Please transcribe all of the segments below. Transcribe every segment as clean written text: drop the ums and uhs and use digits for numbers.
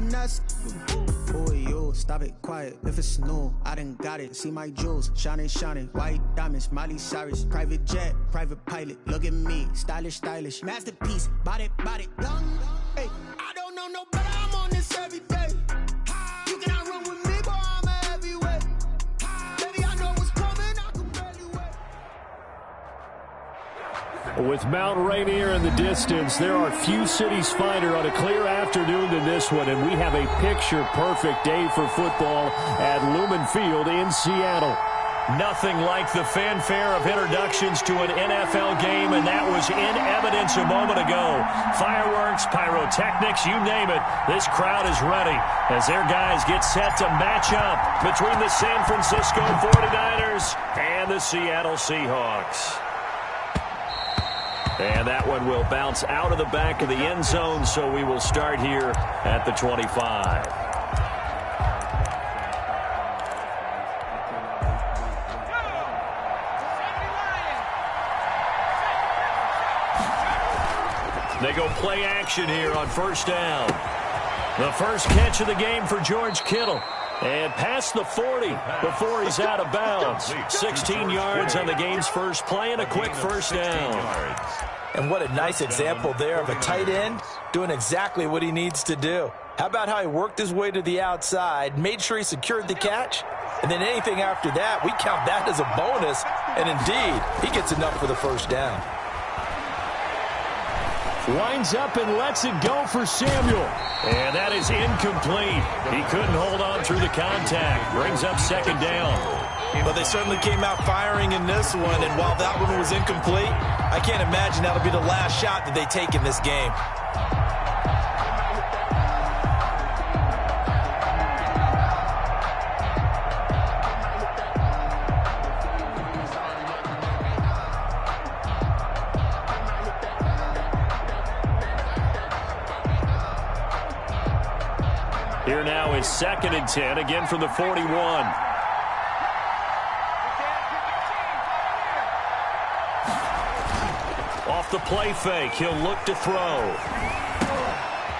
and that's who are you? Stop it, quiet, if it's new, I done got it. See my jewels, shining, white diamonds, Miley Cyrus, private jet, private pilot. Look at me, stylish, masterpiece, body, young. Hey, I don't know no better, I'm on this every day. You cannot run with me, boy, I'm a heavyweight. Baby, I know what's coming, I can barely wait. With Mount Rainier in the distance, there are few cities finer on a clear afternoon than this one, and we have a picture-perfect day for football at Lumen Field in Seattle. Nothing like the fanfare of introductions to an NFL game, and that was in evidence a moment ago. Fireworks, pyrotechnics, you name it. This crowd is ready as their guys get set to match up between the San Francisco 49ers and the Seattle Seahawks. And that one will bounce out of the back of the end zone, so we will start here at the 25. They go play action here on first down. The first catch of the game for George Kittle. And past the 40 before he's out of bounds. 16 yards on the game's first play and a quick first down. And what a nice example there of a tight end doing exactly what he needs to do. How about how he worked his way to the outside, made sure he secured the catch, and then anything after that, we count that as a bonus. And indeed, he gets enough for the first down. Winds up and lets it go for Samuel. And that is incomplete. He couldn't hold on through the contact. Brings up second down. Well, they certainly came out firing in this one, and while that one was incomplete, I can't imagine that'll be the last shot that they take in this game. Here now is 2nd and 10, again from the 41. Off the play fake, he'll look to throw.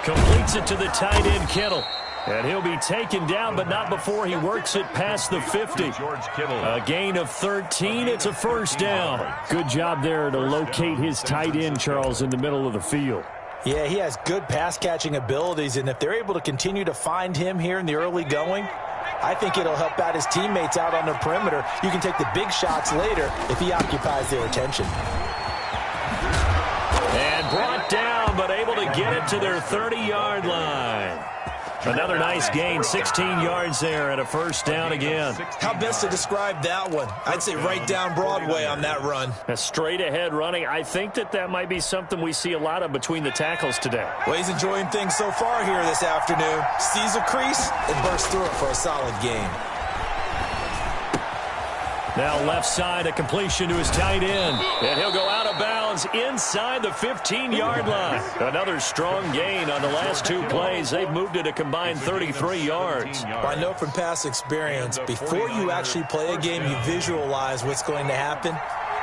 Completes it to the tight end, Kittle. And he'll be taken down, but not before he works it past the 50. A gain of 13, it's a first down. Good job there to locate his tight end, Charles, in the middle of the field. Yeah, he has good pass-catching abilities, and if they're able to continue to find him here in the early going, I think it'll help out his teammates out on the perimeter. You can take the big shots later if he occupies their attention. And brought down, but able to get it to their 30-yard line. Another nice gain, 16 yards there and a first down again. How best to describe that one? I'd say right down Broadway on that run. A straight ahead running. I think that might be something we see a lot of between the tackles today. Well, he's enjoying things so far here this afternoon. Sees a crease and bursts through it for a solid gain. Now left side, a completion to his tight end. And he'll go out of bounds inside the 15-yard line. Another strong gain on the last two plays. They've moved it a combined 33 yards. Well, I know from past experience, before you actually play a game, you visualize what's going to happen.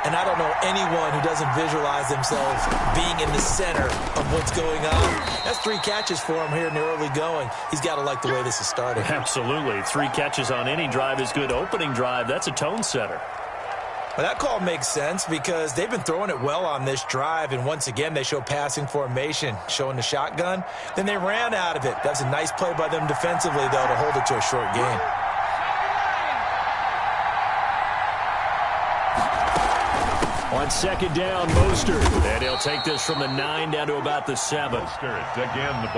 And I don't know anyone who doesn't visualize themselves being in the center of what's going on. That's 3 catches for him here in the early going. He's got to like the way this is starting. Absolutely. 3 catches on any drive is good. Opening drive, that's a tone setter. Well, that call makes sense because they've been throwing it well on this drive, and once again they show passing formation, showing the shotgun. Then they ran out of it. That's a nice play by them defensively, though, to hold it to a short gain. On second down, Mostert. And he'll take this from the 9 down to about the 7.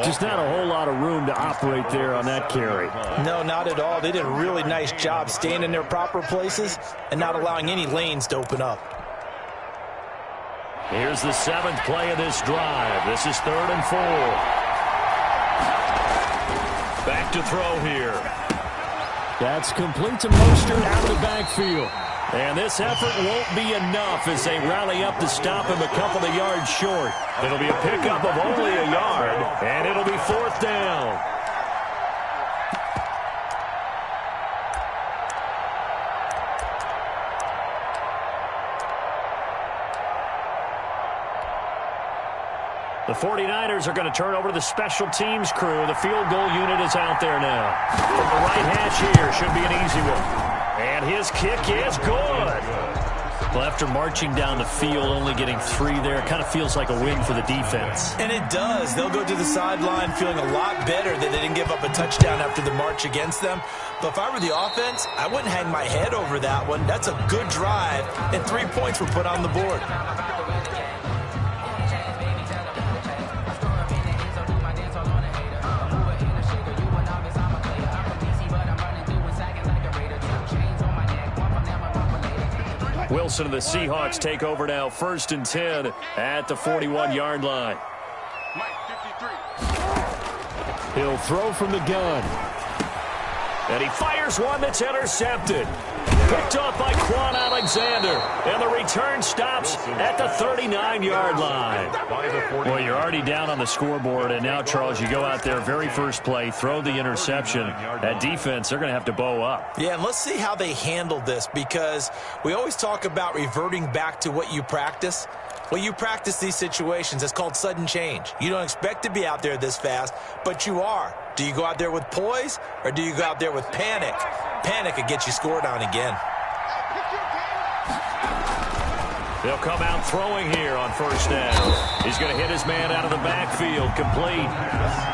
Just not a whole lot of room to operate there on that carry. No, not at all. They did a really nice job staying in their proper places and not allowing any lanes to open up. Here's the 7th play of this drive. This is 3rd and 4. Back to throw here. That's complete to Mostert out of the backfield. And this effort won't be enough as they rally up to stop him a couple of yards short. It'll be a pickup of only a yard, and it'll be 4th down. The 49ers are going to turn over to the special teams crew. The field goal unit is out there now. From the right hash here, should be an easy one. And his kick is good. Well, after marching down the field, only getting 3 there, it kind of feels like a win for the defense. And it does. They'll go to the sideline feeling a lot better that they didn't give up a touchdown after the march against them. But if I were the offense, I wouldn't hang my head over that one. That's a good drive, and 3 points were put on the board. Wilson and the Seahawks take over now, 1st and 10 at the 41-yard line. He'll throw from the gun. And he fires one that's intercepted. Picked off by Quan Alexander. And the return stops at the 39-yard line. Well, you're already down on the scoreboard, and now, Charles, you go out there, very first play, throw the interception. That defense, they're going to have to bow up. Yeah, and let's see how they handle this, because we always talk about reverting back to what you practice. Well, you practice these situations. It's called sudden change. You don't expect to be out there this fast, but you are. Do you go out there with poise, or do you go out there with panic? Panic could get you scored on again. They'll come out throwing here on 1st down. He's going to hit his man out of the backfield, complete.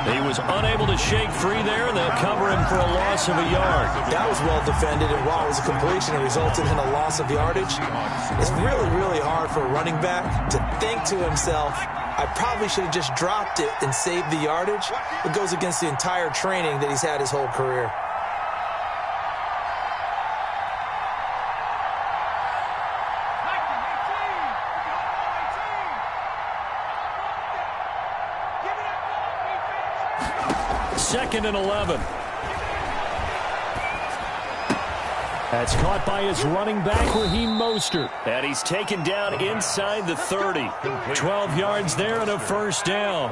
He was unable to shake free there, and they'll cover him for a loss of a yard. That was well defended, and while it was a completion, it resulted in a loss of yardage. It's really, really hard for a running back to think to himself, I probably should have just dropped it and saved the yardage. It goes against the entire training that he's had his whole career. Second and 11. That's caught by his running back, Raheem Mostert. And he's taken down inside the 30. 12 yards there and a 1st down.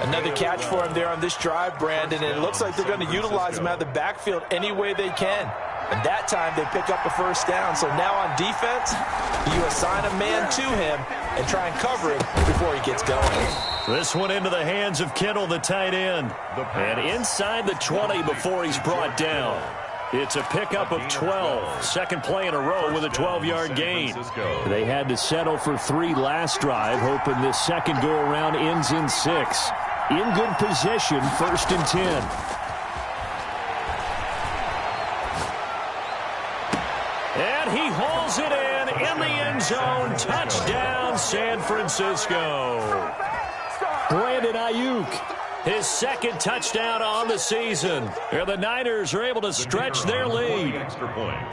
Another catch for him there on this drive, Brandon, and it looks like they're going to utilize him out of the backfield any way they can. And that time they pick up a 1st down. So now on defense, you assign a man to him and try and cover him before he gets going. This one into the hands of Kittle, the tight end. And inside the 20 before he's brought down. It's a pickup of 12. Second play in a row with a 12-yard gain. They had to settle for 3 last drive, hoping this second go-around ends in 6. In good position, 1st and 10. And he hauls it in the end zone. Touchdown, San Francisco. Brandon Ayuk, his 2nd touchdown on the season. And the Niners are able to stretch their lead.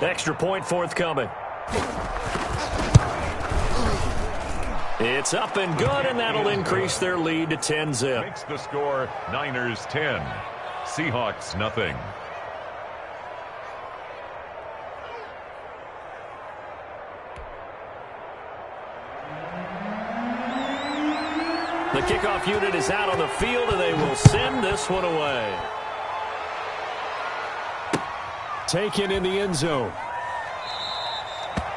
Extra point forthcoming. It's up and good, and that'll increase their lead to 10-zip. Makes the score Niners 10, Seahawks nothing. The kickoff unit is out on the field, and they will send this one away. Taken in the end zone.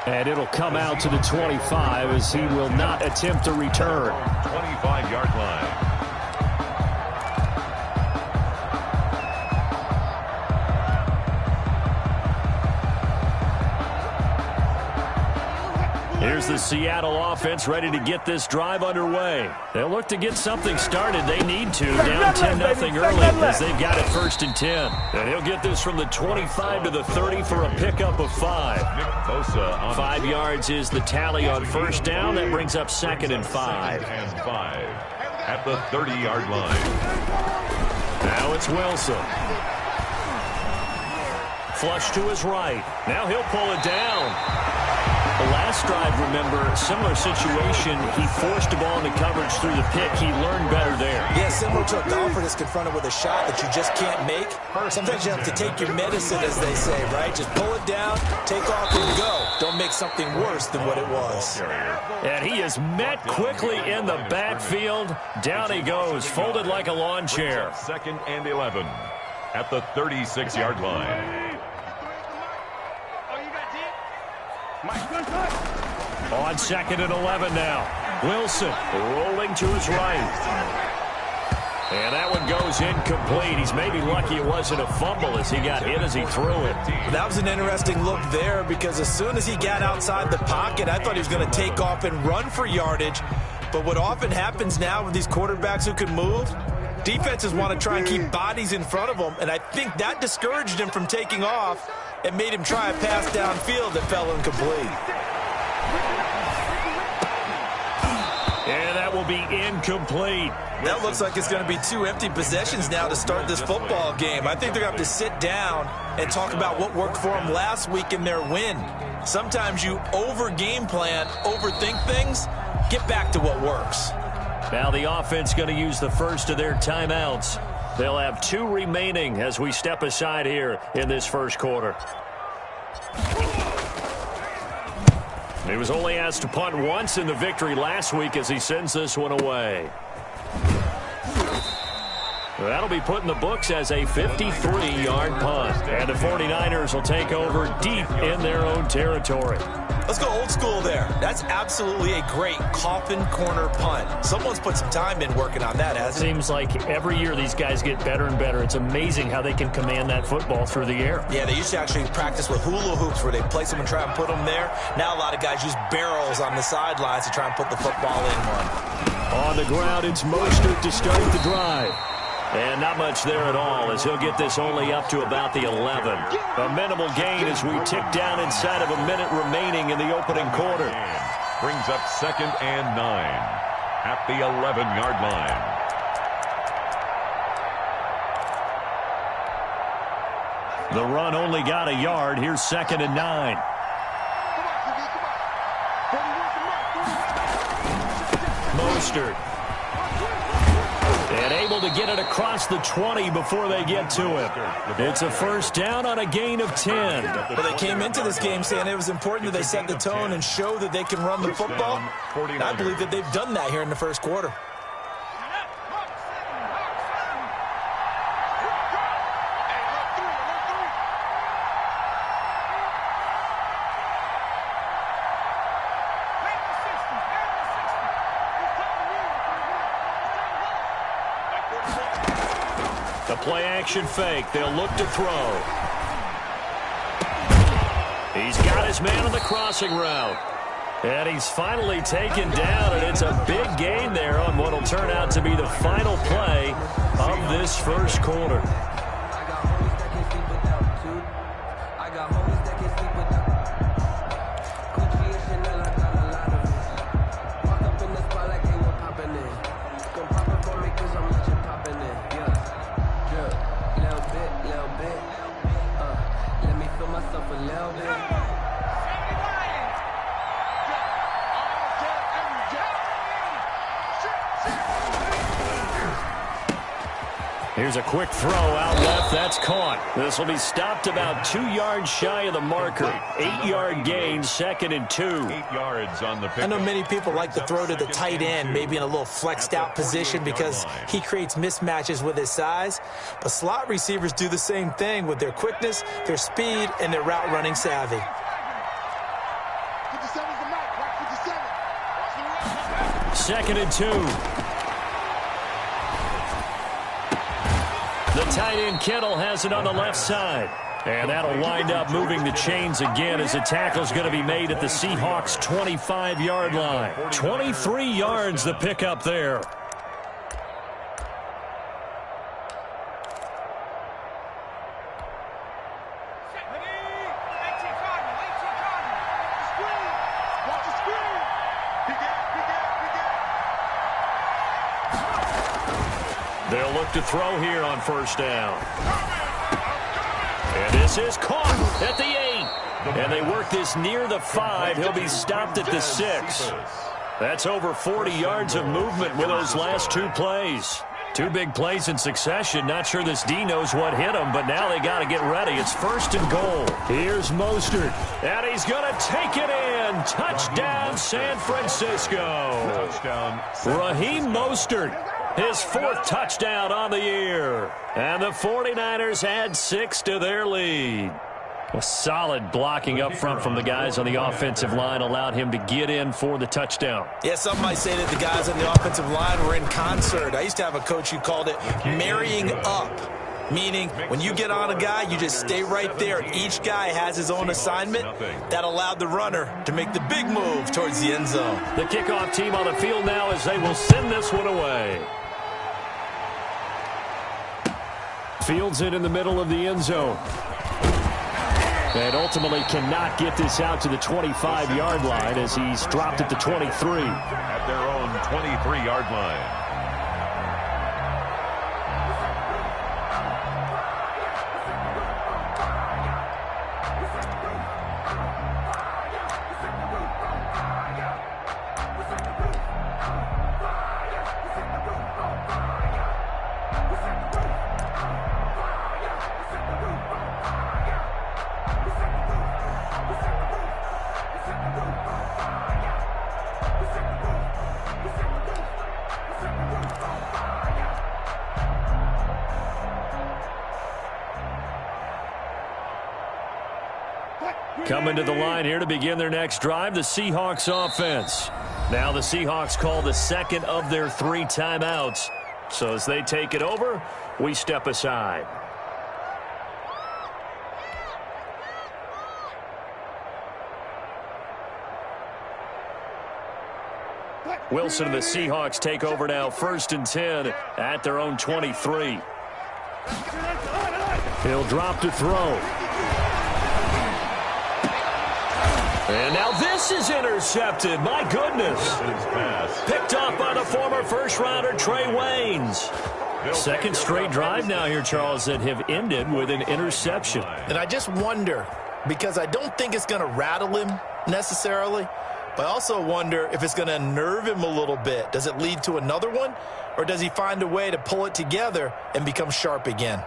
And it'll come out to the 25 as he will not attempt a return. 25-yard line. Here's the Seattle offense ready to get this drive underway. They'll look to get something started. They need to. Down 10-0 early as they've got it 1st and 10. And he'll get this from the 25 to the 30 for a pickup of 5. 5 yards is the tally on 1st down. That brings up 2nd and 5. At the 30-yard line. Now it's Wilson. Flush to his right. Now he'll pull it down. The last drive, remember, similar situation. He forced the ball into coverage through the pick. He learned better there. Yeah, similar to a golfer that's confronted with a shot that you just can't make. Sometimes you have to take your medicine, as they say, right? Just pull it down, take off, and go. Don't make something worse than what it was. And he is met quickly in the backfield. Down he goes, folded like a lawn chair. 2nd and 11 at the 36-yard line. On 2nd and 11 now. Wilson rolling to his right. And that one goes incomplete. He's maybe lucky it wasn't a fumble as he got hit as he threw it. That was an interesting look there because as soon as he got outside the pocket, I thought he was going to take off and run for yardage. But what often happens now with these quarterbacks who can move, defenses want to try and keep bodies in front of them, and I think that discouraged him from taking off and made him try a pass downfield that fell incomplete. And that will be incomplete. That looks like it's going to be 2 empty possessions now to start this football game. I think they're going to have to sit down and talk about what worked for them last week in their win. Sometimes you over-game plan, overthink things, get back to what works. Now the offense going to use the first of their timeouts. They'll have 2 remaining as we step aside here in this first quarter. He was only asked to punt once in the victory last week as he sends this one away. That'll be put in the books as a 53-yard punt. And the 49ers will take over deep in their own territory. Let's go old school there. That's absolutely a great coffin corner punt. Someone's put some time in working on that, hasn't it? Seems like every year these guys get better and better. It's amazing how they can command that football through the air. Yeah, they used to actually practice with hula hoops where they place them and try and put them there. Now a lot of guys use barrels on the sidelines to try and put the football in one. On the ground, it's Mostert to start the drive. And not much there at all as he'll get this only up to about the 11. A minimal gain as we tick down inside of a minute remaining in the opening quarter. Brings up 2nd and 9 at the 11-yard line. The run only got a yard. Here's 2nd and 9. Mostert. And able to get it across the 20 before they get to him. It's a first down on a gain of 10. But they came into this game saying it was important that they set the tone and show that they can run the football. And I believe that they've done that here in the first quarter. The play-action fake. They'll look to throw. He's got his man on the crossing route. And he's finally taken down, and it's a big gain there on what will turn out to be the final play of this first quarter. Here's a quick throw out left. That's caught. This will be stopped about 2 yards shy of the marker. 8-yard gain, 2nd and 2. 8 yards on the pick. I know many people like to throw to the tight end, maybe in a little flexed out position because he creates mismatches with his size. But slot receivers do the same thing with their quickness, their speed, and their route running savvy. 2nd and 2. The tight end Kittle has it on the left side. And that'll wind up moving the chains again as the tackle's going to be made at the Seahawks' 25-yard line. 23 yards the pickup there. They'll look to throw here on first down. And this is caught at the 8. And they work this near the 5. He'll be stopped at the 6. That's over 40 yards of movement with those last 2 plays. 2 big plays in succession. Not sure this D knows what hit him, but now they got to get ready. It's 1st and goal. Here's Mostert. And he's going to take it in. Touchdown, San Francisco. Touchdown. Raheem Mostert. His 4th touchdown on the year. And the 49ers add 6 to their lead. Well, solid blocking up front from the guys on the offensive line allowed him to get in for the touchdown. Yeah, some might say that the guys on the offensive line were in concert. I used to have a coach who called it marrying up, meaning when you get on a guy, you just stay right there. Each guy has his own assignment. That allowed the runner to make the big move towards the end zone. The kickoff team on the field now as they will send this one away. Fields it in the middle of the end zone. And ultimately cannot get this out to the 25-yard line as he's dropped at the 23. At their own 23-yard line. Coming to the line here to begin their next drive, the Seahawks offense. Now the Seahawks call the second of their 3 timeouts. So as they take it over, we step aside. Wilson and the Seahawks take over now, 1st and 10 at their own 23. He'll drop to throw. And now this is intercepted. My goodness. Picked off by the former first-rounder Trey Waynes. Second straight drive now here, Charles, that have ended with an interception. And I just wonder, because I don't think it's going to rattle him necessarily, but I also wonder if it's going to unnerve him a little bit. Does it lead to another one, or does he find a way to pull it together and become sharp again?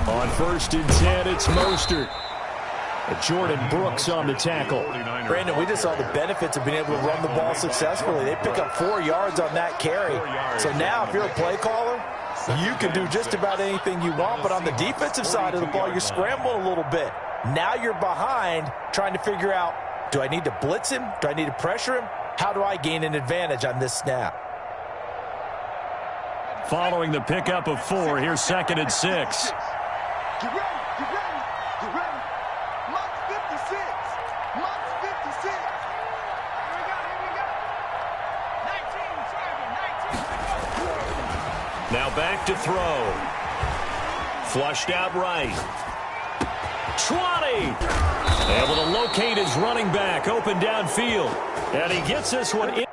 On 1st and 10, it's Mostert. Jordan Brooks on the tackle. Brandon, we just saw the benefits of being able to run the ball successfully. They pick up 4 yards on that carry. So now if you're a play caller, you can do just about anything you want. But on the defensive side of the ball, you're scrambling a little bit. Now you're behind trying to figure out, do I need to blitz him? Do I need to pressure him? How do I gain an advantage on this snap? Following the pickup of 4, here's 2nd and 6. Get ready, get ready, get ready. Mark 56. Mark 56. Here we go, here we go. 19, target, 19. Now back to throw. Flushed out right. 20. Able to locate his running back open downfield. And he gets this one in.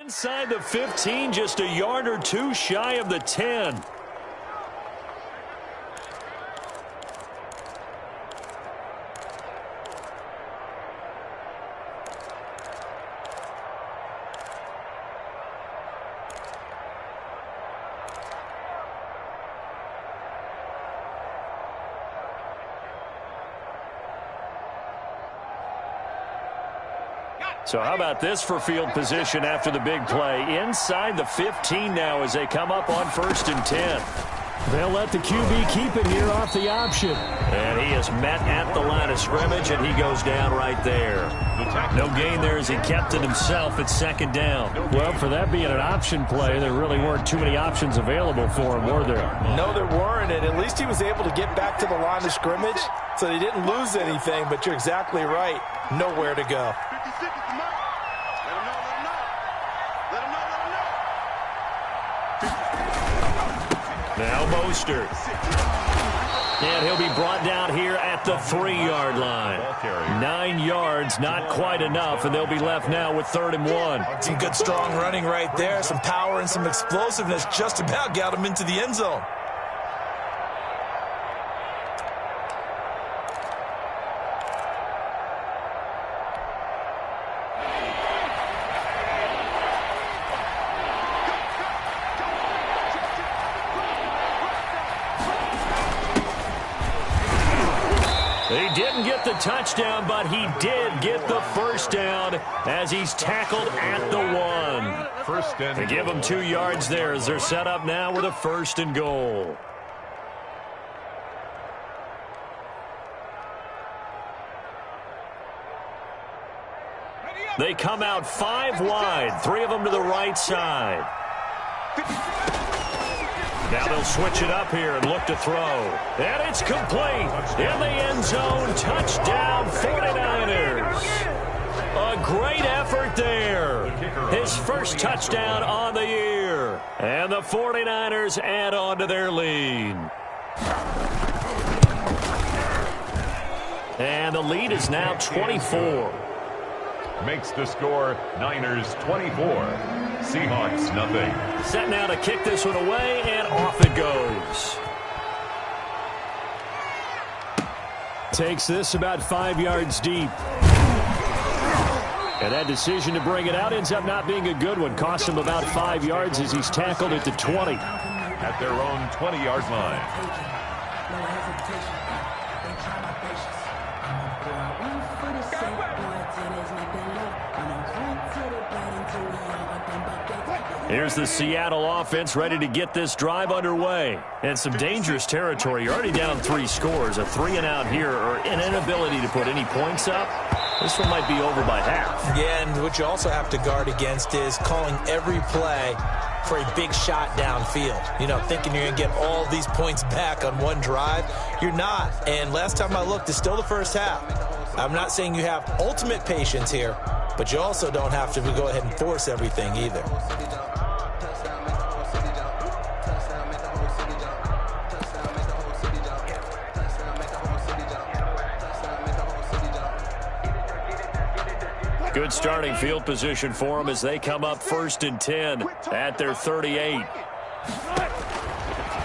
Inside the 15, just a yard or two shy of the 10. So how about this for field position after the big play? Inside the 15 now as they come up on 1st and 10. They'll let the QB keep it here off the option. And he is met at the line of scrimmage, and he goes down right there. No gain there as he kept it himself at 2nd down. Well, for that being an option play, there really weren't too many options available for him, were there? No, there weren't, and at least he was able to get back to the line of scrimmage, so they didn't lose anything, but you're exactly right. Nowhere to go. 56 is the mark. Let him know, let him know. Let him know, let him know. Now Mostert. And he'll be brought down here at the 3-yard line. 9 yards, not quite enough, and they'll be left now with 3rd and 1. Some good, strong running right there. Some power and some explosiveness just about got him into the end zone. He didn't get the touchdown, but he did get the first down as he's tackled at the 1. First and to give him 2 yards there as they're set up now with a 1st and goal. They come out 5 wide, 3 of them to the right side. Now they'll switch it up here and look to throw. And it's complete. In the end zone, touchdown 49ers. A great effort there. His first touchdown on the year. And the 49ers add on to their lead. And the lead is now 24. makes the score Niners 24, Seahawks nothing. Set now to kick this one away, and off it goes. Takes this about 5 yards deep. And that decision to bring it out ends up not being a good one. Costs him about 5 yards as he's tackled at the 20. At their own 20-yard line. Here's the Seattle offense ready to get this drive underway. And some dangerous territory. You're already down 3 scores. A 3-and-out here, or an inability to put any points up. This one might be over by half. Yeah, and what you also have to guard against is calling every play for a big shot downfield. You know, thinking you're going to get all these points back on one drive. You're not. And last time I looked, it's still the first half. I'm not saying you have ultimate patience here, but you also don't have to go ahead and force everything either. Good starting field position for them as they come up 1st and 10 at their 38.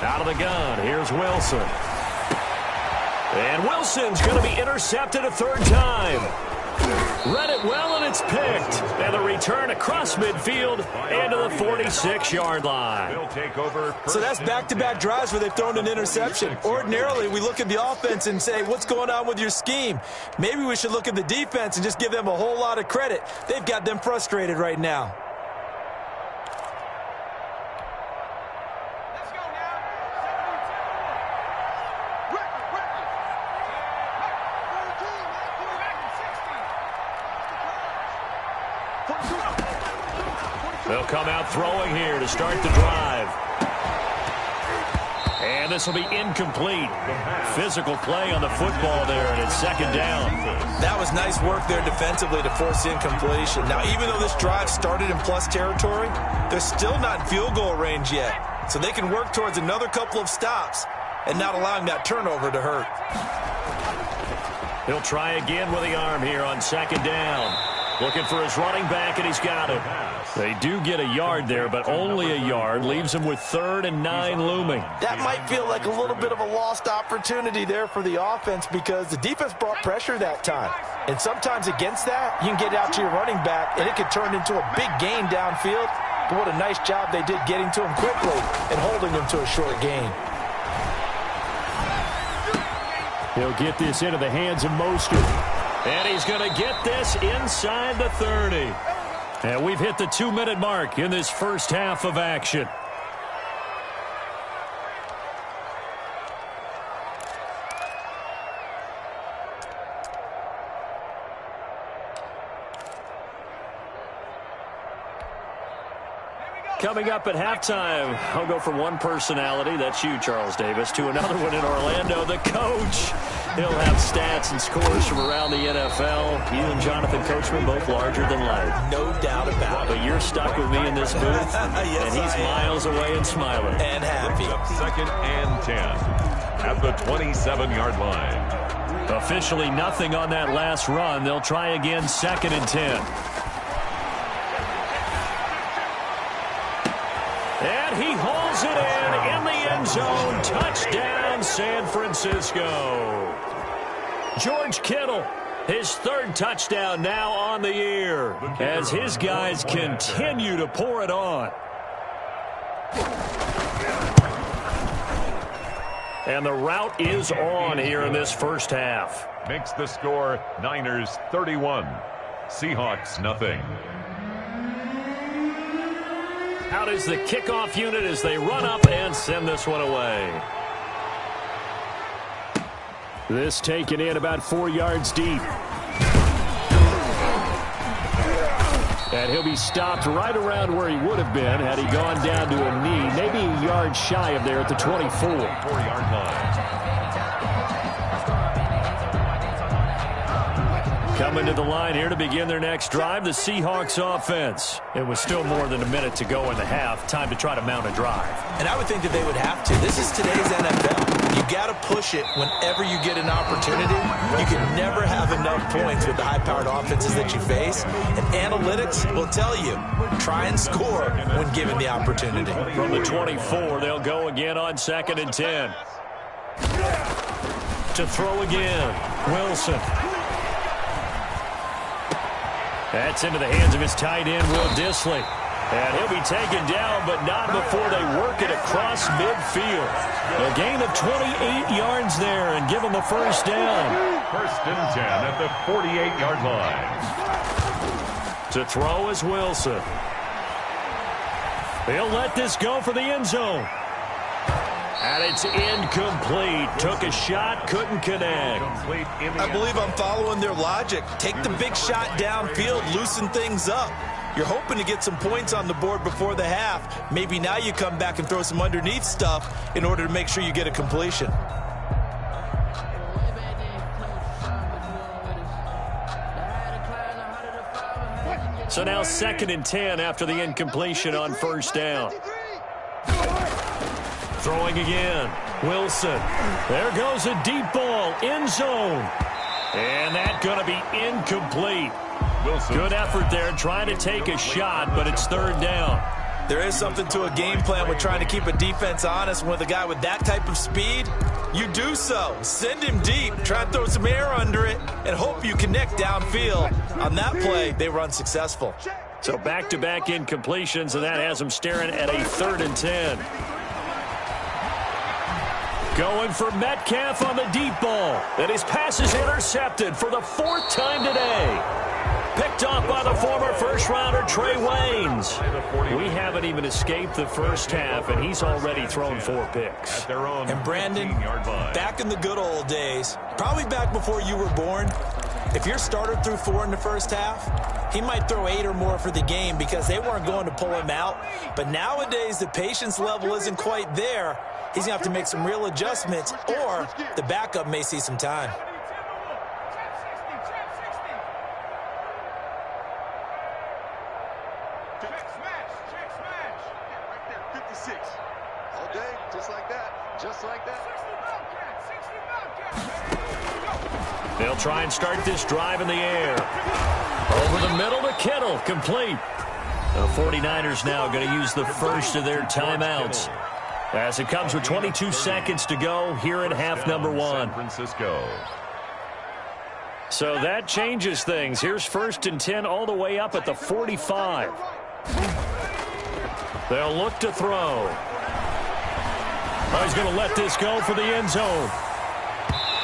Out of the gun, here's Wilson. And Wilson's going to be intercepted a 3rd time. Read it well, and it's picked. And the return across midfield into the 46-yard line. So that's back-to-back drives where they've thrown an interception. Ordinarily, we look at the offense and say, what's going on with your scheme? Maybe we should look at the defense and just give them a whole lot of credit. They've got them frustrated right now. They'll come out throwing here to start the drive. And this will be incomplete. Physical play on the football there, and it's 2nd down. That was nice work there defensively to force incompletion. Now, even though this drive started in plus territory, they're still not in field goal range yet. So they can work towards another couple of stops and not allowing that turnover to hurt. He'll try again with the arm here on 2nd down. Looking for his running back, and he's got it. They do get a yard there, but only a yard. Leaves him with 3rd and 9 looming. That might feel like a little bit of a lost opportunity there for the offense because the defense brought pressure that time. And sometimes against that, you can get out to your running back, and it could turn into a big gain downfield. But what a nice job they did getting to him quickly and holding him to a short gain. He'll get this into the hands of Mostert. And he's going to get this inside the 30. And we've hit the 2-minute mark in this first half of action. Coming up at halftime, I'll go from one personality, that's you, Charles Davis, to another one in Orlando, the coach. He'll have stats and scores from around the NFL. You and Jonathan Coachman, both larger than life. No doubt about it. But you're stuck with me in this booth, yes, and he's miles away and smiling. And happy. 2nd and 10 at the 27-yard line. Officially nothing on that last run. They'll try again 2nd and 10. And he hauls it in the end zone. Touchdown, San Francisco. George Kittle, his 3rd touchdown now on the year as his guys continue to pour it on. And the route is on here in this first half. Makes the score Niners 31, Seahawks nothing. Out is the kickoff unit as they run up and send this one away. This taken in about 4 yards deep. And he'll be stopped right around where he would have been had he gone down to a knee, maybe a yard shy of there at the 24. 4-yard line. Coming to the line here to begin their next drive, the Seahawks offense. It was still more than a minute to go in the half. Time to try to mount a drive. And I would think that they would have to. This is today's NFL. You got to push it whenever you get an opportunity. You can never have enough points with the high-powered offenses that you face. And analytics will tell you, try and score when given the opportunity. From the 24, they'll go again on 2nd and 10. To throw again, Wilson. That's into the hands of his tight end, Will Dissly. And he'll be taken down, but not before they work it across midfield. A gain of 28 yards there and give him the first down. 1st and 10 at the 48-yard line. To throw is Wilson. He'll let this go for the end zone. And it's incomplete. Took a shot, couldn't connect. I believe I'm following their logic. Take the big shot downfield, loosen things up. You're hoping to get some points on the board before the half. Maybe now you come back and throw some underneath stuff in order to make sure you get a completion. So now 2nd and 10 after the incompletion on 1st down. Throwing again, Wilson. There goes a deep ball, end zone. And that's going to be incomplete. Wilson. Good effort there, trying to take a shot, but it's 3rd down. There is something to a game plan with trying to keep a defense honest. With a guy with that type of speed, you do so. Send him deep, try and throw some air under it, and hope you connect downfield. On that play, they were unsuccessful. So back-to-back incompletions, and that has them staring at a 3rd and 10. Going for Metcalf on the deep ball. And his pass is intercepted for the 4th time today. Picked off by the former first-rounder Trey Waynes. We haven't even escaped the first half, and he's already thrown 4 picks. And Brandon, back in the good old days, probably back before you were born, if your starter threw 4 in the first half, he might throw 8 or more for the game because they weren't going to pull him out. But nowadays, the patience level isn't quite there. He's going to have to make some real adjustments, or the backup may see some time. Check smash. Right there, 56. All day, just like that. Just like that. They'll try and start this drive in the air. Over the middle to Kittle, complete. The 49ers now going to use the first of their timeouts, as it comes with 22 seconds to go here in half number one. San Francisco. So that changes things. Here's 1st and 10 all the way up at the 45. They'll look to throw. Oh, he's going to let this go for the end zone.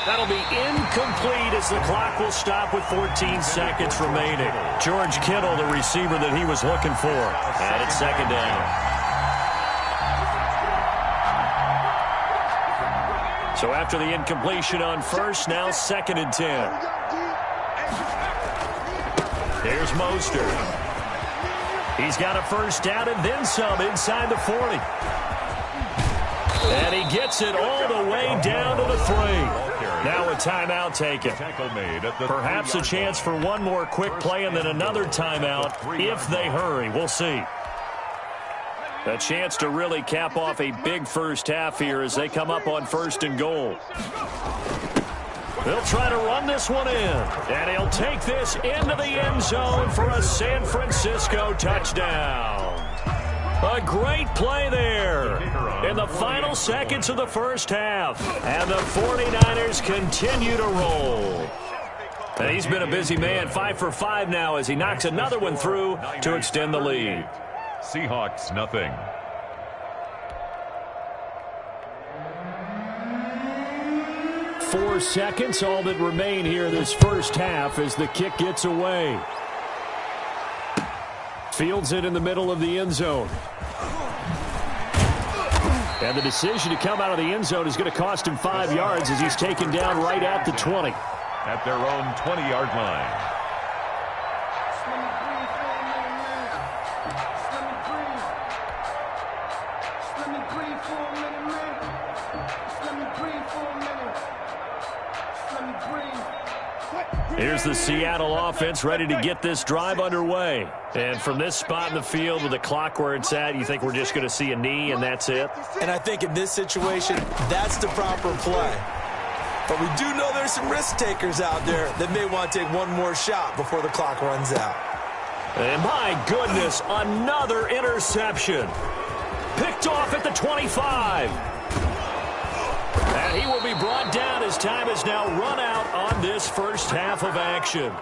That'll be incomplete as the clock will stop with 14 seconds remaining. George Kittle, the receiver that he was looking for. And it's 2nd down. So after the incompletion on first, now 2nd and 10. Here's Mostert. He's got a first down and then some inside the 40. And he gets it all the way down to the 3. Now a timeout taken. Perhaps a chance for one more quick play and then another timeout if they hurry. We'll see. A chance to really cap off a big first half here as they come up on 1st and goal. They'll try to run this one in. And he'll take this into the end zone for a San Francisco touchdown. A great play there in the final seconds of the first half. And the 49ers continue to roll. And he's been a busy man, 5 for 5 now as he knocks another one through to extend the lead. Seahawks, nothing. Four seconds, all that remain here this first half as the kick gets away. Fields it in the middle of the end zone. And the decision to come out of the end zone is going to cost him 5 yards as he's taken down right at the 20. At their own 20-yard line. Here's the Seattle offense ready to get this drive underway. And from this spot in the field with the clock where it's at, you think we're just going to see a knee and that's it? And I think in this situation, that's the proper play. But we do know there's some risk takers out there that may want to take one more shot before the clock runs out. And my goodness, another interception. Picked off at the 25. And he will be brought down as time has now run out on this first half of action.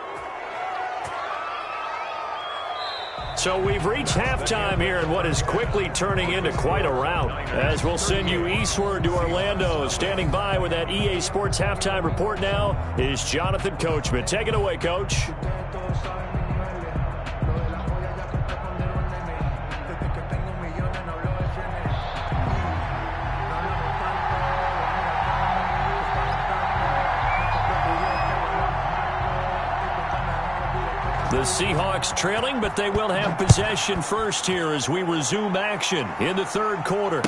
So we've reached halftime here in what is quickly turning into quite a rout. As we'll send you eastward to Orlando. Standing by with that EA Sports halftime report now is Jonathan Coachman. Take it away, Coach. The Seahawks trailing, but they will have possession first here as we resume action in the third quarter.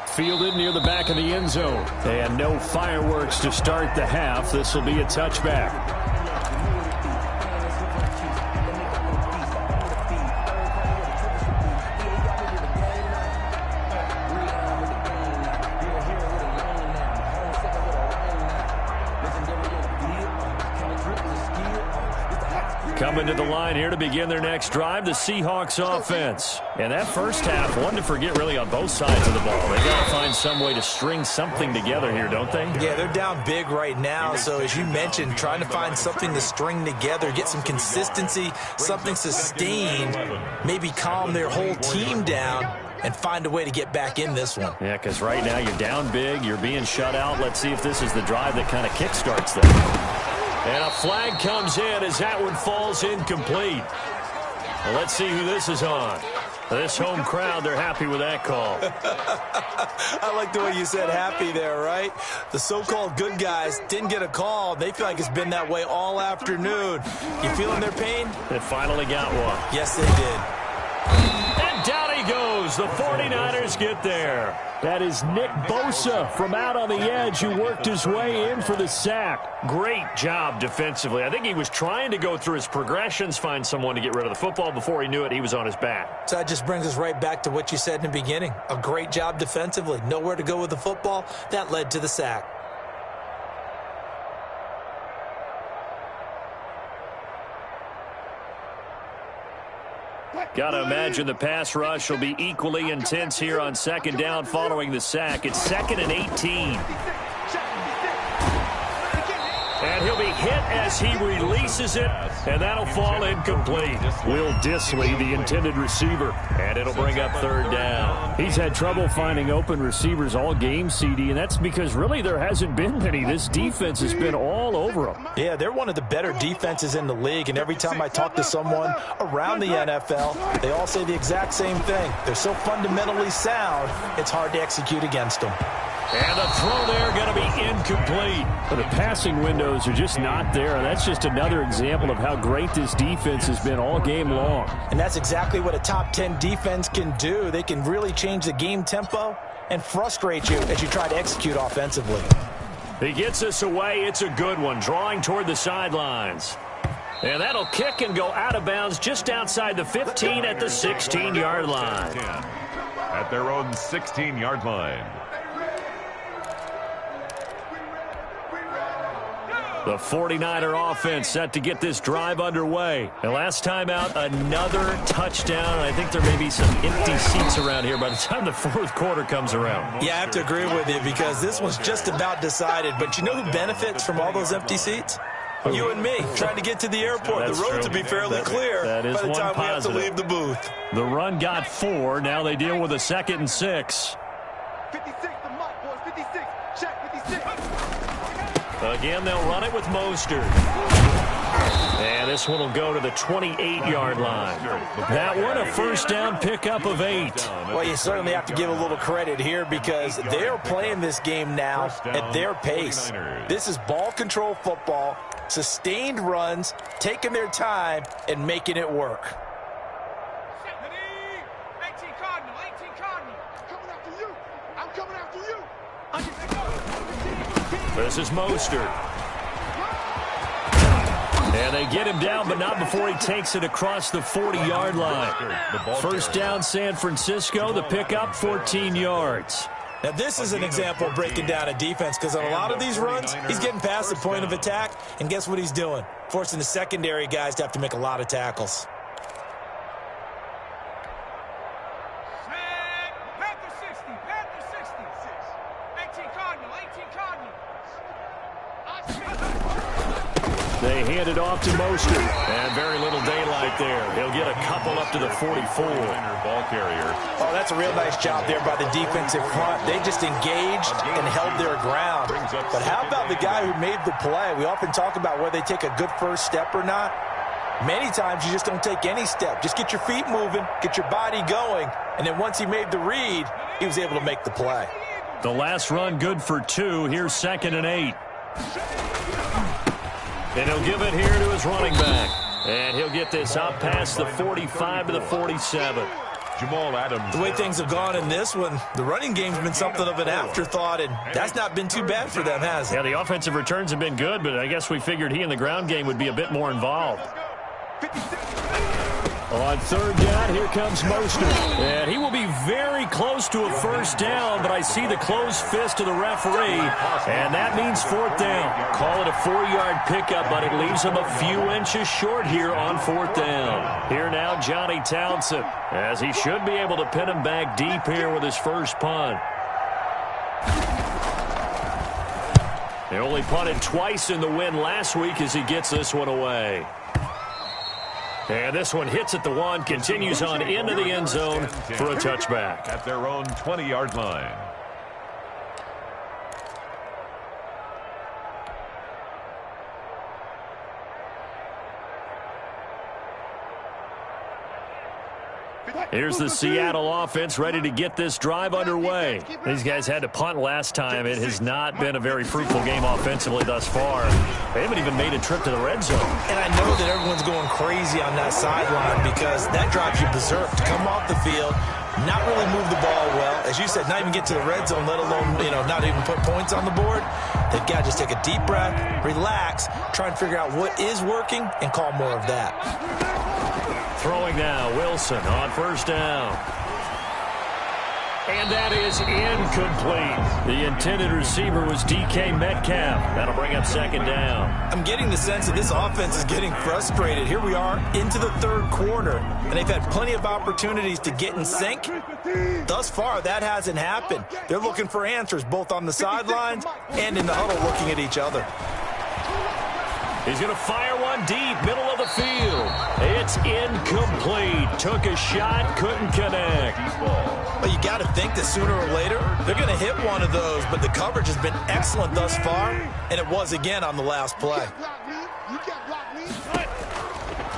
Fielded near the back of the end zone. And no fireworks to start the half. This will be a touchback. Coming to the line here to begin their next drive, the Seahawks offense. And that first half, one to forget really on both sides of the ball. They got to find some way to string something together here, don't they? Yeah, they're down big right now. So as you mentioned, trying to find something to string together, get some consistency, something sustained, maybe calm their whole team down and find a way to get back in this one. Yeah, because right now you're down big, you're being shut out. Let's see if this is the drive that kind of kickstarts them. And a flag comes in as that one falls incomplete. Well, let's see who this is on. This home crowd, they're happy with that call. I like the way you said happy there, right? The so-called good guys didn't get a call. They feel like it's been that way all afternoon. You feeling their pain? They finally got one. Yes, they did. And down he goes. The 49ers get there. That is Nick Bosa from out on the edge who worked his way in for the sack. Great job defensively. I think he was trying to go through his progressions, find someone to get rid of the football. Before he knew it, he was on his back. So that just brings us right back to what you said in the beginning. A great job defensively. Nowhere to go with the football. That led to the sack. Got to imagine the pass rush will be equally intense here on second down following the sack. It's 2nd and 18. And he'll be hit as he releases it, and that'll fall incomplete. Will Dissly, the intended receiver, and it'll bring up 3rd down. He's had trouble finding open receivers all game, CD, and that's because really there hasn't been many. This defense has been all over them. Yeah, they're one of the better defenses in the league, and every time I talk to someone around the NFL, they all say the exact same thing. They're so fundamentally sound, it's hard to execute against them. And the throw there going to be incomplete. But the passing windows are just not there. And that's just another example of how great this defense has been all game long. And that's exactly what a top 10 defense can do. They can really change the game tempo and frustrate you as you try to execute offensively. He gets us away. It's a good one, drawing toward the sidelines. And that'll kick and go out of bounds just outside the 15 at the 16-yard line. At their own 16-yard line. The 49er offense set to get this drive underway. And last time out, another touchdown. I think there may be some empty seats around here by the time the 4th quarter comes around. Yeah, I have to agree with you because this one's just about decided. But you know who benefits from all those empty seats? You and me, trying to get to the airport. The roads will be fairly clear by the time we have to leave the booth. The run got 4. Now they deal with a 2nd and 6. 56, the mark, boys. 56. Check, 56. Again, they'll run it with Mostert. And this one will go to the 28-yard line. That one, a 1st down pickup of 8. Well, you certainly have to give a little credit here because they're playing this game now at their pace. This is ball control football, sustained runs, taking their time, and making it work. 18 Cardinal, 18 Cardinal. Coming after you. I'm coming after you. This is Mostert. And they get him down, but not before he takes it across the 40-yard line. 1st down, San Francisco. The pickup, 14 yards. Now, this is an example of breaking down a defense because on a lot of these runs, he's getting past the point of attack, and guess what he's doing? Forcing the secondary guys to have to make a lot of tackles. Panther 60, Panther 60. 18 Cardinal, 18 Cardinal. They hand it off to Mostert. And very little daylight there. He'll get a couple up to the 44. Ball carrier. Oh, that's a real nice job there by the defensive front. They just engaged and held their ground. But how about the guy who made the play? We often talk about whether they take a good first step or not. Many times you just don't take any step. Just get your feet moving, get your body going, and then once he made the read, he was able to make the play. The last run good for 2. Here's 2nd and 8. And he'll give it here to his running back. And he'll get this up past the 45 to the 47. Jamal Adams. The way things have gone in this one, the running game's been something of an afterthought, and that's not been too bad for them, has it? Yeah, the offensive returns have been good, but I guess we figured he in the ground game would be a bit more involved. On 3rd down, here comes Mostert. And he will be very close to a 1st down, but I see the closed fist of the referee, and that means 4th down. Call it a 4-yard pickup, but it leaves him a few inches short here on 4th down. Here now, Johnny Townsend, as he should be able to pin him back deep here with his first punt. They only punted twice in the win last week as he gets this one away. And this one hits at the 1, continues on into the end zone for a touchback. At their own 20-yard line. Here's the Seattle offense ready to get this drive underway. These guys had to punt last time. It has not been a very fruitful game offensively thus far. They haven't even made a trip to the red zone. And I know that everyone's going crazy on that sideline because that drives you berserk to come off the field, not really move the ball well. As you said, not even get to the red zone, let alone, not even put points on the board. They've got to just take a deep breath, relax, try and figure out what is working, and call more of that. Throwing now, Wilson on 1st down. And that is incomplete. The intended receiver was DK Metcalf. That'll bring up second down. I'm getting the sense that this offense is getting frustrated. Here we are into the third quarter, and they've had plenty of opportunities to get in sync. Thus far, that hasn't happened. They're looking for answers both on the sidelines and in the huddle looking at each other. He's going to fire one deep, middle of the field. It's incomplete. Took a shot, couldn't connect. Well, you got to think that sooner or later, they're going to hit one of those, but the coverage has been excellent thus far, and it was again on the last play.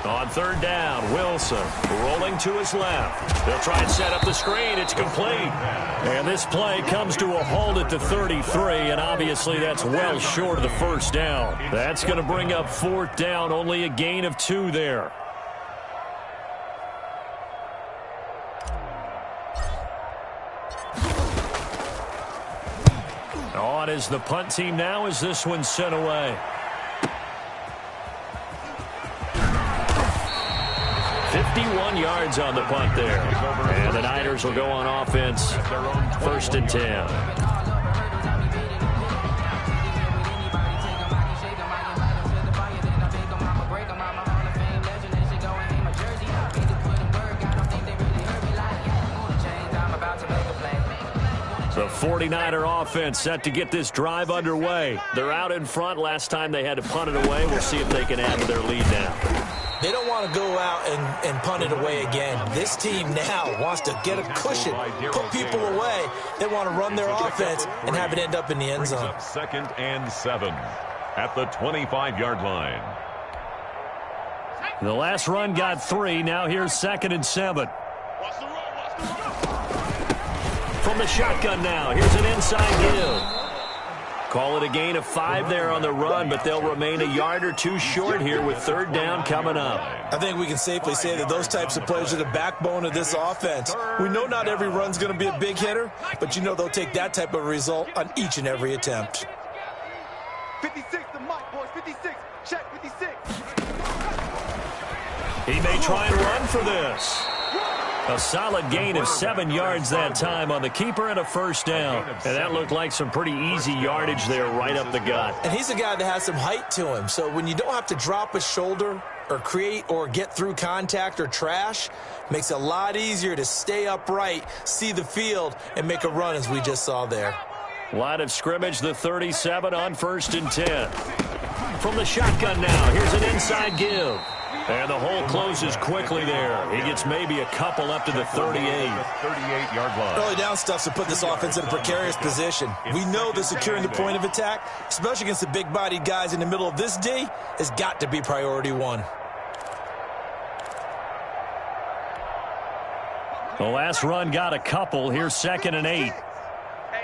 On third down, Wilson rolling to his left. They'll try and set up the screen. It's complete. And this play comes to a halt at the 33, and obviously that's well short of the first down. That's going to bring up fourth down, only a gain of 2 there. On is the punt team now as this one's sent away. 51 yards on the punt there. And the Niners will go on offense, 1st and 10. The 49er offense set to get this drive underway. They're out in front. Last time they had to punt it away. We'll see if they can add to their lead now. They don't want to go out and punt it away again. This team now wants to get a cushion, put people away. They want to run their offense and have it end up in the end zone. 2nd and 7 at the 25-yard line. The last run got 3. Now here's 2nd and 7. From the shotgun now, here's an inside give. Call it a gain of 5 there on the run, but they'll remain a yard or 2 short here with third down coming up. I think we can safely say that those types of players are the backbone of this offense. We know not every run's going to be a big hitter, but you know they'll take that type of result on each and every attempt. 56 to Mike, boys. 56. Check 56. He may try and run for this. A solid gain of 7 yards that time on the keeper and a first down. And that looked like some pretty easy yardage there right up the gut. And he's a guy that has some height to him. So when you don't have to drop a shoulder or create or get through contact or trash, makes it a lot easier to stay upright, see the field, and make a run as we just saw there. Line of scrimmage, the 37 on 1st and 10. From the shotgun now, here's an inside give. And the hole closes quickly there. He gets maybe a couple up to the 38. 38-yard line. Early down stuff to put this offense in a precarious position. We know that securing the point of attack, especially against the big-bodied guys in the middle of this D, has got to be priority 1. The last run got a couple. Here's 2nd and 8. Hey,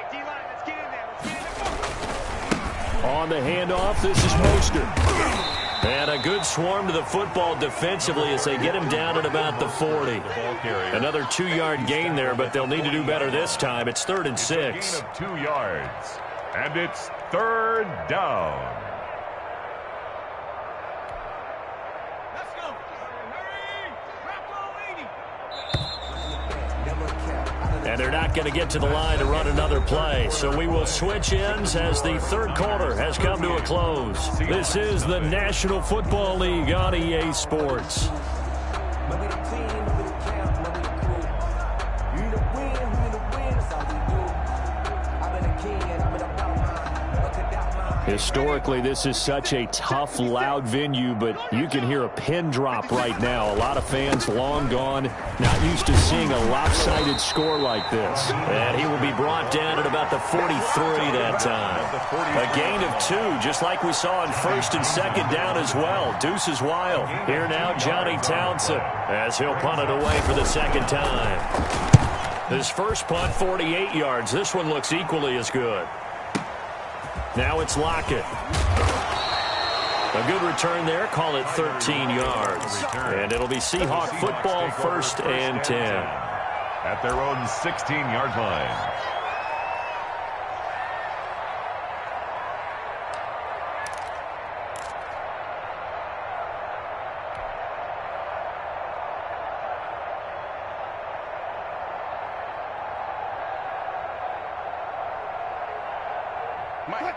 D-line, let's get in there. Let's get in there. On the handoff, this is Mostert. And a good swarm to the football defensively as they get him down at about the 40. Another 2-yard gain there, but they'll need to do better this time. It's 3rd and 6. Gain of 2 yards. And it's 3rd down. Let's go. Hurry. Drop low 80. And they're not going to get to the line to run another play. So we will switch ends as the third quarter has come to a close. This is the National Football League on EA Sports. Historically, this is such a tough, loud venue, but you can hear a pin drop right now. A lot of fans long gone, not used to seeing a lopsided score like this. And he will be brought down at about the 43 that time. A gain of 2, just like we saw on 1st and 2nd down as well. Deuce is wild. Here now, Johnny Townsend, as he'll punt it away for the 2nd time. His first punt, 48 yards. This one looks equally as good. Now it's Lockett. A good return there. Call it 13 yards. And it'll be Seahawk football, 1st and 10. At their own 16-yard line.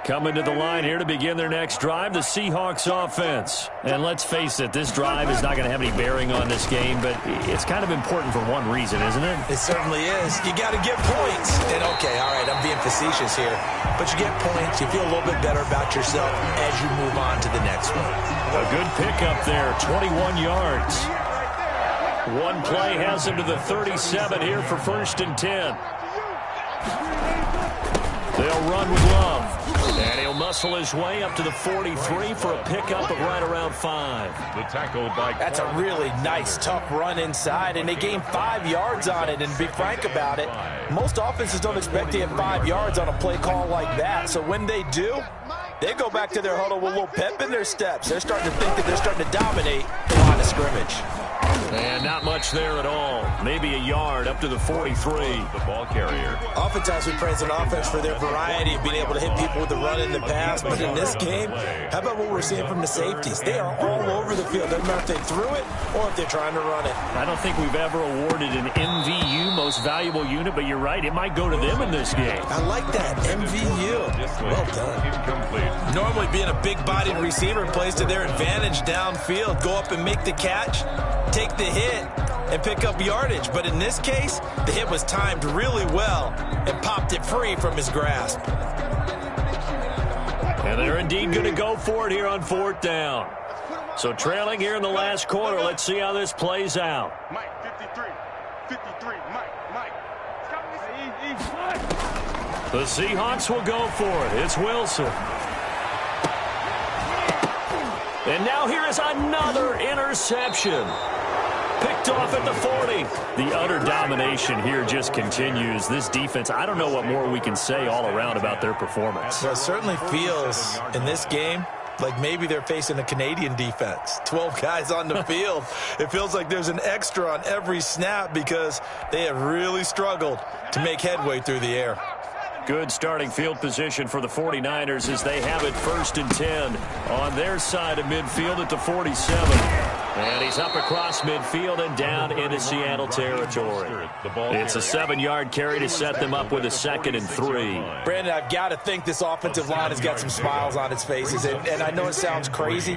Coming to the line here to begin their next drive, the Seahawks offense. And let's face it, this drive is not going to have any bearing on this game, but it's kind of important for one reason, isn't it? It certainly is. You got to get points. And, okay, all right, I'm being facetious here. But you get points, you feel a little bit better about yourself as you move on to the next one. A good pickup there, 21 yards. One play has him to the 37 here for 1st and 10. They'll run with Love. And he'll muscle his way up to the 43 for a pickup of right around 5. The tackle by That's a really nice, tough run inside, and they gained 5 yards on it. And to be frank about it, most offenses don't expect to get 5 yards on a play call like that. So when they do, they go back to their huddle with a little pep in their steps. They're starting to think that they're starting to dominate the line of scrimmage. And not much there at all. Maybe a yard up to the 43. The ball carrier. Oftentimes we praise an offense for their variety of being able to hit people with the run in the pass. But in this game, how about what we're seeing from the safeties? They are all over the field. Doesn't matter if they threw it or if they're trying to run it. I don't think we've ever awarded an MVU, most valuable unit, but you're right. It might go to them in this game. I like that. MVU. Well done. Incomplete. Normally being a big-bodied receiver plays to their advantage downfield. Go up and make the catch, take the hit, and pick up yardage. But in this case, the hit was timed really well and popped it free from his grasp. And they're indeed going to go for it here on 4th down. So trailing here in the last quarter, let's see how this plays out. Mike, 53. 53. Mike. The Seahawks will go for it. It's Wilson. And now here is another interception. Picked off at the 40. The utter domination here just continues. This defense, I don't know what more we can say all around about their performance. Well, it certainly feels in this game like maybe they're facing a Canadian defense. 12 guys on the field. It feels like there's an extra on every snap because they have really struggled to make headway through the air. Good starting field position for the 49ers as they have it 1st and 10 on their side of midfield at the 47. And he's up across midfield and down into Seattle territory. It's a 7-yard carry to set them up with a 2nd and 3. Brandon, I've got to think this offensive line has got some smiles on its faces. And I know it sounds crazy,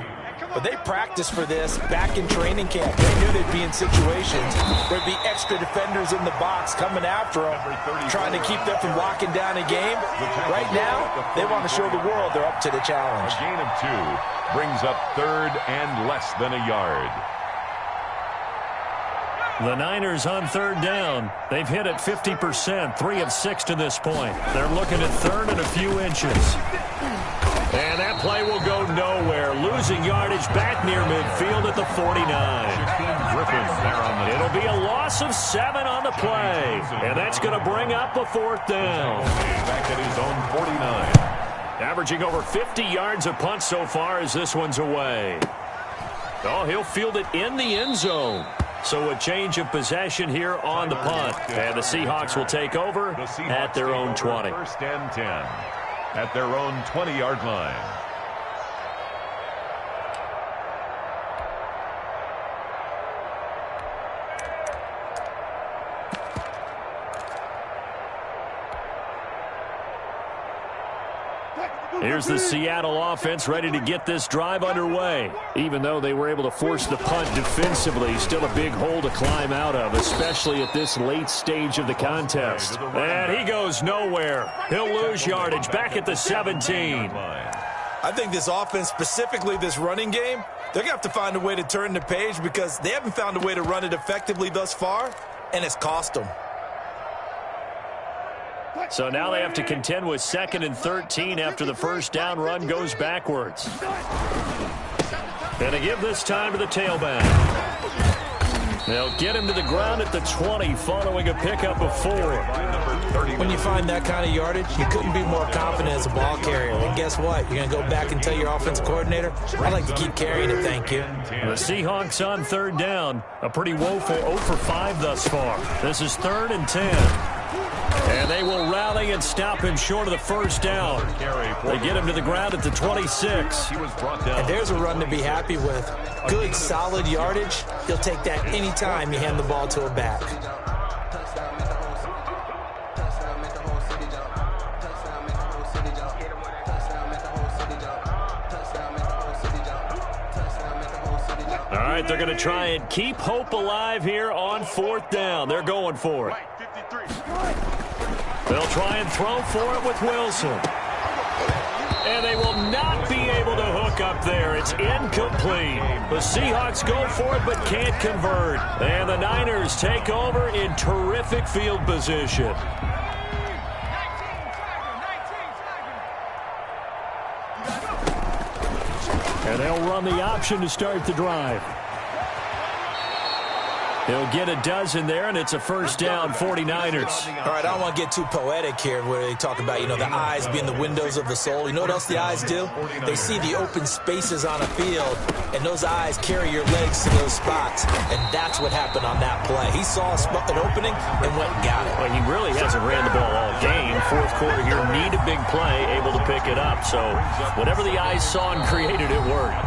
but they practiced for this back in training camp. They knew they'd be in situations where there'd be extra defenders in the box coming after them, trying to keep them from locking down a game. Right now, they want to show the world they're up to the challenge. A gain of 2 brings up 3rd and less than a yard. The Niners on 3rd down. They've hit it 50%, 3 of 6 to this point. They're looking at 3rd and a few inches. And that play will go nowhere. Losing yardage back near midfield at the 49. It'll be a loss of 7 on the play. And that's going to bring up a 4th down. Back at his own 49. Averaging over 50 yards a punt so far as this one's away. Oh, he'll field it in the end zone. So a change of possession here on the punt. And the Seahawks will take over at their own 20. 1st and 10 at their own 20-yard line. Here's the Seattle offense ready to get this drive underway. Even though they were able to force the punt defensively, still a big hole to climb out of, especially at this late stage of the contest. And he goes nowhere. He'll lose yardage back at the 17. I think this offense, specifically this running game, they're going to have to find a way to turn the page because they haven't found a way to run it effectively thus far, and it's cost them. So now they have to contend with 2nd and 13 after the 1st down run goes backwards. And they give this time to the tailback. They'll get him to the ground at the 20 following a pickup of 4. When you find that kind of yardage, you couldn't be more confident as a ball carrier. And guess what? You're going to go back and tell your offensive coordinator, I'd like to keep carrying it, thank you. The Seahawks on 3rd down. A pretty woeful 0 for 5 thus far. This is 3rd and 10. And they will rally and stop him short of the 1st down. They get him to the ground at the 26. And there's a run to be happy with. Good, solid yardage. You'll take that anytime you hand the ball to a back. right, they're going to try and keep hope alive here on 4th down. They're going for it. They'll try and throw for it with Wilson. And they will not be able to hook up there. It's incomplete. The Seahawks go for it but can't convert. And the Niners take over in terrific field position. And they'll run the option to start the drive. He'll get a dozen there, and it's a first down, 49ers. All right, I don't want to get too poetic here where they talk about, the eyes being the windows of the soul. You know what else the eyes do? They see the open spaces on a field, and those eyes carry your legs to those spots, and that's what happened on that play. He saw an opening and went and got it. Well, he really hasn't ran the ball all game. 4th quarter here, need a big play, able to pick it up. So whatever the eyes saw and created, it worked.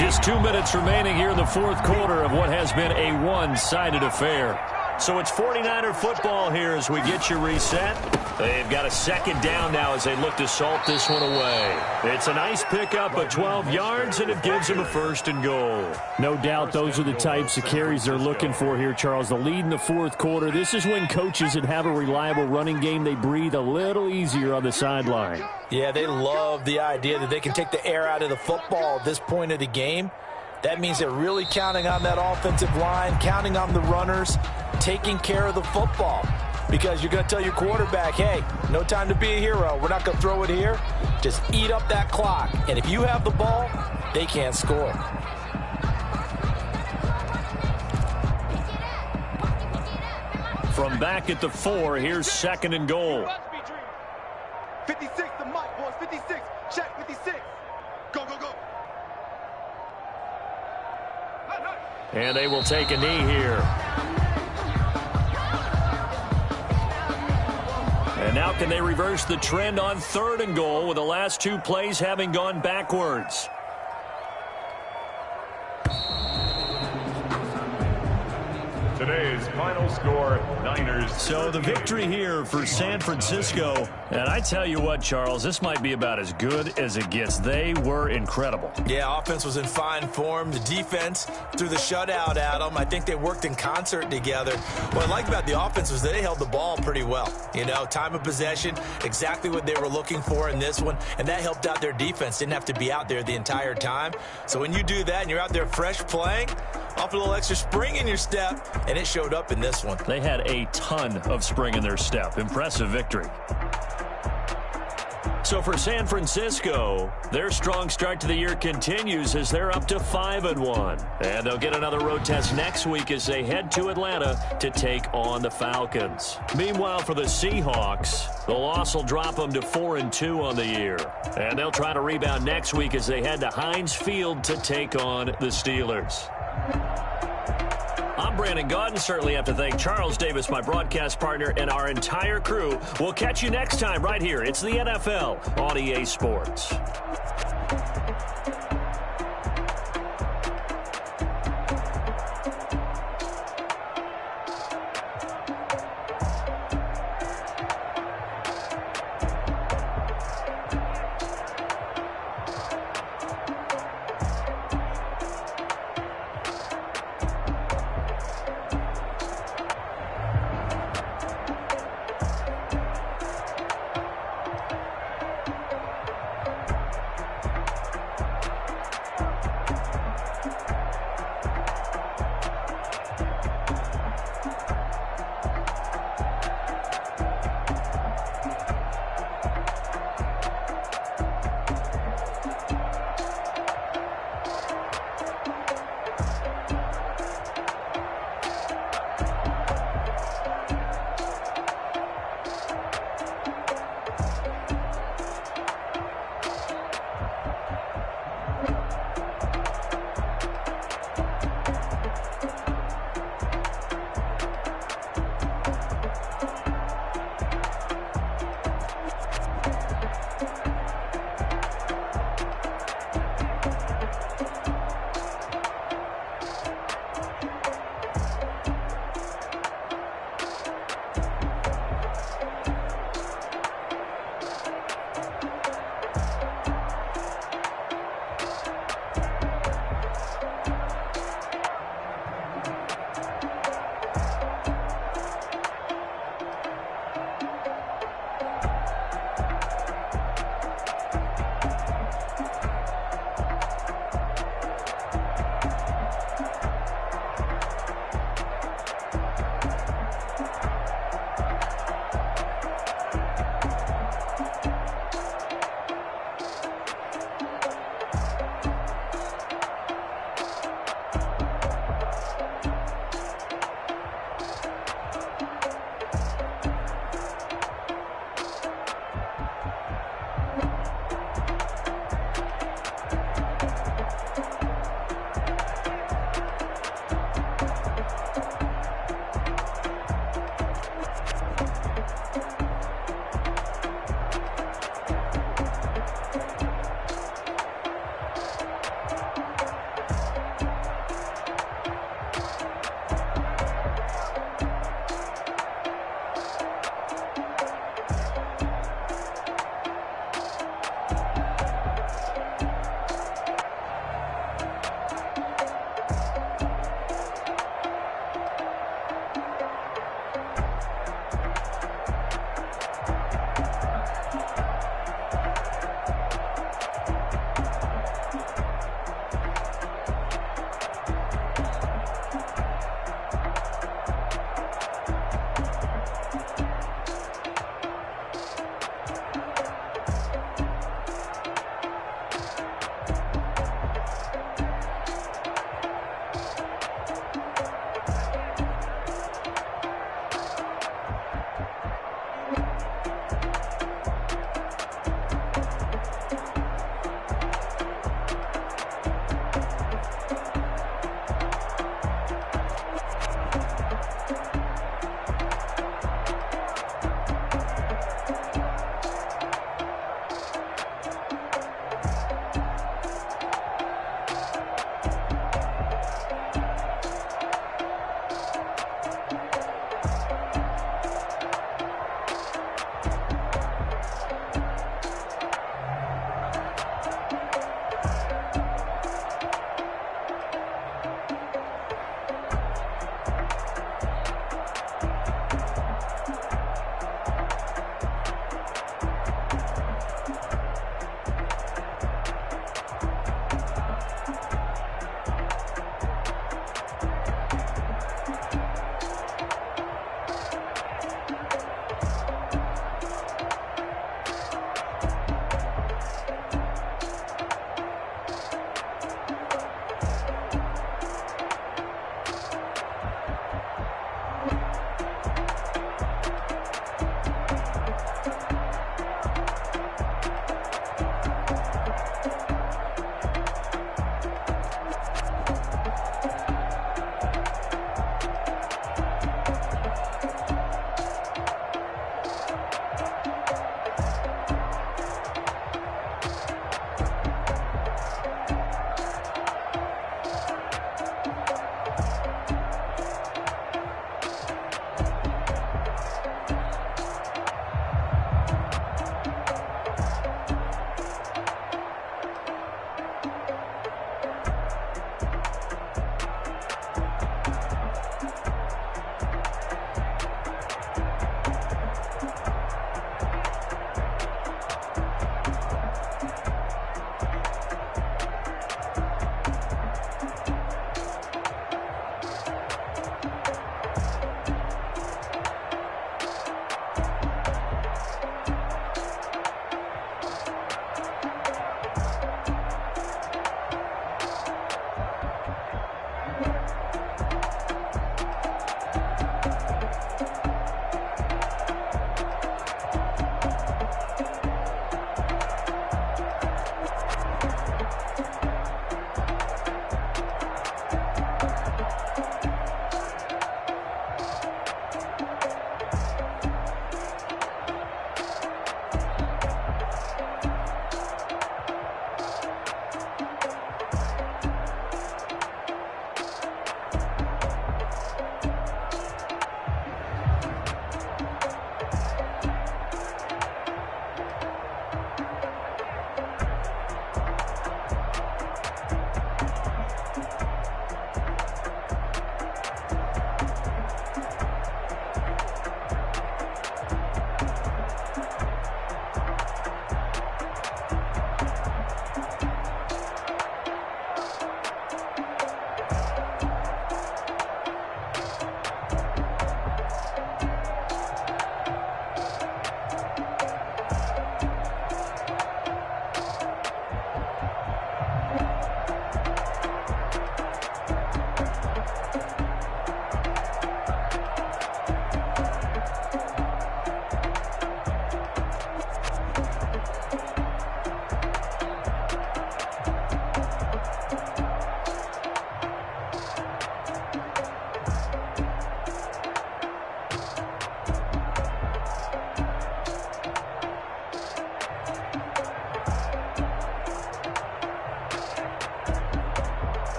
Just 2 minutes remaining here in the 4th quarter of what has been a one-sided affair. So it's 49er football here as we get you reset. They've got a second down now as they look to salt this one away. It's a nice pickup of 12 yards, and it gives them a 1st and goal. No doubt those are the types of carries they're looking for here, Charles. The lead in the 4th quarter. This is when coaches that have a reliable running game, they breathe a little easier on the sideline. Yeah, they love the idea that they can take the air out of the football at this point of the game. That means they're really counting on that offensive line, counting on the runners, taking care of the football. Because you're going to tell your quarterback, hey, no time to be a hero. We're not going to throw it here. Just eat up that clock. And if you have the ball, they can't score. From back at the 4, here's 2nd and goal. 56, the mic, boys. 56. Check, 56. Go, go, go. And they will take a knee here. And now can they reverse the trend on 3rd and goal with the last 2 plays having gone backwards? Today's final score, Niners. So the victory here for San Francisco. And I tell you what, Charles, this might be about as good as it gets. They were incredible. Yeah, offense was in fine form. The defense threw the shutout at them. I think they worked in concert together. What I like about the offense was they held the ball pretty well. Time of possession, exactly what they were looking for in this one. And that helped out their defense. Didn't have to be out there the entire time. So when you do that and you're out there fresh playing, off a little extra spring in your step, and it showed up in this one. They had a ton of spring in their step. Impressive victory. So for San Francisco, their strong start to the year continues as they're up to 5-1. And they'll get another road test next week as they head to Atlanta to take on the Falcons. Meanwhile, for the Seahawks, the loss will drop them to 4-2 on the year. And they'll try to rebound next week as they head to Heinz Field to take on the Steelers. I'm Brandon Gaudin. Certainly have to thank Charles Davis, my broadcast partner, and our entire crew. We'll catch you next time right here. It's the NFL on EA Sports.